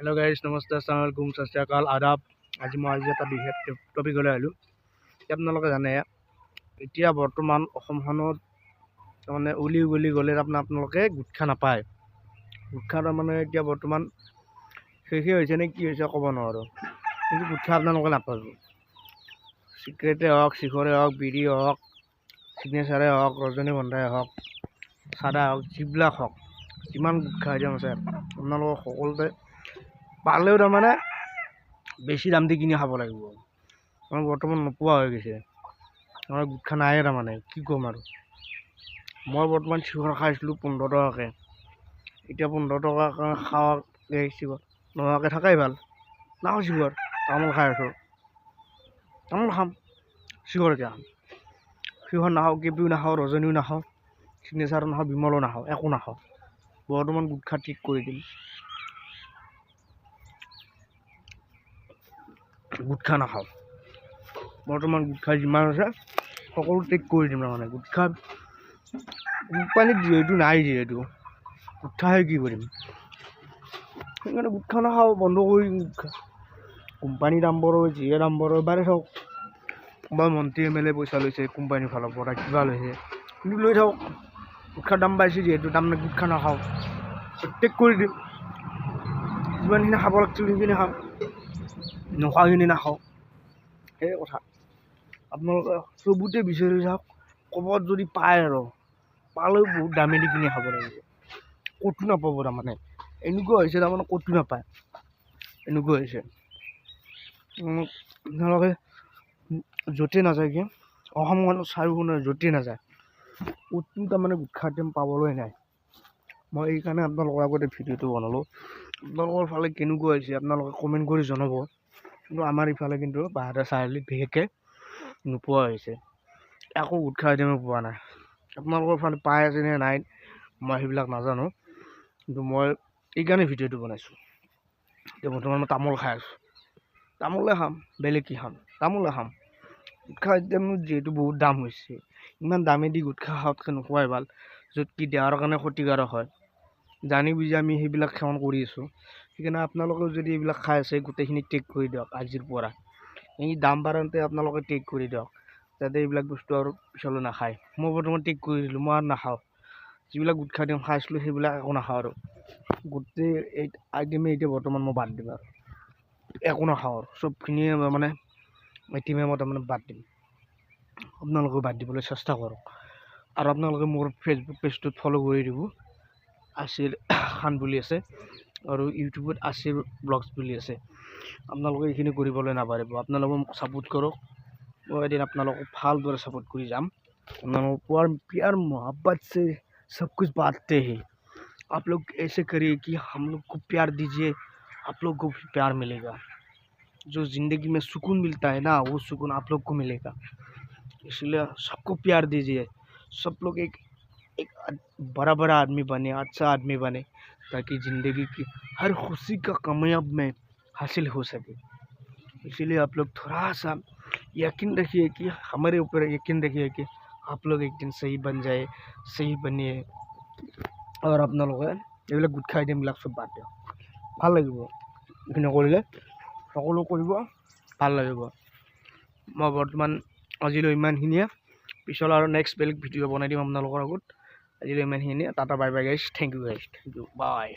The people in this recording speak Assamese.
हेलो गाइस नमस्ते अस्सलाम वालेकुम सत श्री अकाल आदाब আজি মই এটা বিশেষ টপিকলৈ আহিলোঁ আপোনালোকে জানে এতিয়া বৰ্তমান অসমখনত মানে উলি গলি গ'লে আপোনালোকে গুটখা নাপায় গুটখা তাৰমানে এতিয়া বৰ্তমান শেষে হৈছে নে কি হৈছে ক'ব নোৱাৰোঁ কিন্তু গুটখা আপোনালোকে নাপাব চিগাৰেটে হওক শিখৰে হওক বিড়ি হওক চিগনেচাৰে হওক ৰজনীগন্ধাই হওক চাদা হওক যিবিলাক হওক যিমান গুটখা আইটেম আছে আপোনালোকক সকলোতে পালেও তাৰমানে বেছি দাম দি কিনি খাব লাগিব কাৰণ বৰ্তমান নোপোৱা হৈ গৈছে আমাৰ গুটখা নাইয়ে তাৰমানে কি ক'ম আৰু মই বৰ্তমান শিখৰ খাইছিলোঁ 15 টকাকৈ এতিয়া 15 টকাকৈ খাওয়া শিখৰ নোহোৱাকৈ থাকাই ভাল নাখাওঁ শিখৰ তামোল খাই আছোঁ তামোল খাম শিখৰ এতিয়া শিখৰ নাখাওঁ কেপিও নাখাওঁ ৰজনীও নাখাওঁ চিগনেচাৰো নাখাওঁ বিমলো নাখাওঁ একো নাখাওঁ বৰ্তমান গুটখা ঠিক কৰি দিম গুটখা নাখাওঁ বৰ্তমান গুটখা যিমান আছে সকলো টেক কৰি দিম তাৰমানে গুটখা কোম্পানীত যিহেতু নাই যিহেতু গুটখাহে কি কৰিম সেইকাৰণে গুটখা নাখাওঁ বন্ধ কৰি দিম গুটখা কোম্পানী দাম বঢ়াই যিয়ে দাম বঢ়াই বাঢ়ি থাকক বা মন্ত্ৰী MLA পইচা লৈছে কোম্পানীৰ ফালৰ পৰা কিবা লৈছে কিন্তু লৈ থাকক গুটখাৰ দাম বাঢ়িছে যিহেতু দাম গুটখা নাখাওঁ টেক কৰি দিম যিমানখিনি খাব লাগিছিল সেইখিনি খাম নোখোৱাখিনি নাখাওঁ সেই কথা আপোনালোকে চবুতে বিচাৰি যাওক ক'ৰবাত যদি পায় আৰু পালেও বহুত দামী দি কিনি খাব লাগিব ক'তো নাপাব তাৰমানে এনেকুৱা হৈছে তাৰমানে ক'তো নাপায় এনেকুৱা হৈছে আপোনালোকে য'তে নাযায় কি অসমখনত চাৰিওপিনে য'তে নাযায় ক'তো তাৰমানে গুটখা আইটেম পাবলৈ নাই মই এইকাৰণে আপোনালোকৰ আগতে ভিডিঅ'টো বনালোঁ আপোনালোকৰ ফালে কেনেকুৱা হৈছে আপোনালোকে কমেণ্ট কৰি জনাব কিন্তু আমাৰ ইফালে কিন্তু বাহাদুৰ চাৰিআলিত বিশেষকৈ নোপোৱা হৈছে একো গুটখা আইটেমে পোৱা নাই আপোনালোকৰ ফালে পাই আছে নে নাই মই সেইবিলাক নাজানো কিন্তু মই এইকাৰণে ভিডিঅ'টো বনাইছোঁ এতিয়া বৰ্তমান মই তামোল খাই আছোঁ তামোলে খাম বেলেগ কি খাম তামোলে খাম গুটখা আইটেম যিহেতু বহুত দাম হৈছে ইমান দামে দি গুটখা খাওঁতকৈ নোখোৱাই ভাল য'ত কি দেহৰ কাৰণে ক্ষতিকাৰক হয় জানি বুজি আমি সেইবিলাক সেৱন কৰি আছোঁ সেইকাৰণে আপোনালোকেও যদি এইবিলাক খাই আছে গোটেইখিনি টেক কৰি দিয়ক আজিৰ পৰা এই দাম বাঢ়োঁতে আপোনালোকে টেক কৰি দিয়ক যাতে এইবিলাক বস্তু আৰু পিছলৈ নাখায় মই বৰ্তমান টেক কৰি দিলোঁ মই আৰু নাখাওঁ যিবিলাক গুটখা আইটেম খাইছিলোঁ সেইবিলাক একো নাখাওঁ আৰু গোটেই এই আইটেমে এতিয়া বৰ্তমান মই বাদ দিম আৰু একো নাখাওঁ আৰু চবখিনিয়ে মানে আইটেমে মই তাৰমানে বাদ দিম আপোনালোকে বাদ দিবলৈ চেষ্টা কৰক আৰু আপোনালোকে মোৰ ফেচবুক পেজটোত ফ'ল' কৰি দিব আছিৰ খান বুলি আছে আৰু ইউটিউবত আছিৰ ব্লগছ বুলি আছে আপোনালোকে এইখিনি কৰিবলৈ নাপাৰিব আপোনালোকে মোক ছাপোৰ্ট কৰক মই এদিন আপোনালোকক ভালদৰে ছাপোৰ্ট কৰি যাম আপোনালোকক प्यार मोहब्बत से सब कुछ बांटते हैं आप लोग ऐसे करिए कि हम लोग को प्यार दीजिए आप लोग को भी प्यार मिलेगा जो ज़िंदगी में सुकून मिलता है ना वो सुकून आप लोग को मिलेगा इसलिए सबको प्यार दीजिए सब लोग एक बड़ा आदमी बने अच्छा आदमी बने ताकि ज़िंदगी की हर खुशी का कामयाब में हासिल हो सके इसीलिए आप लोग थोड़ा सा यकीन रखिए कि हमारे ऊपर यकीन रखिए कि आप लोग एक दिन सही बन जाए सही बनिए और আপোনালোকে এইবিলাক গুটখা আইটেমবিলাক চব বাদ দিয়ক ভাল লাগিব এইখিনি কৰিলে সকলো কৰিব ভাল লাগিব মই বৰ্তমান আজিলৈ ইমানখিনিয়ে পিছলৈ আৰু নেক্সট বেলেগ ভিডিঅ' বনাই দিম আপোনালোকৰ আগত আজিলৈ ইমানখিনিয়ে টাটা বাই বাই গাইছ থেংক ইউ বাই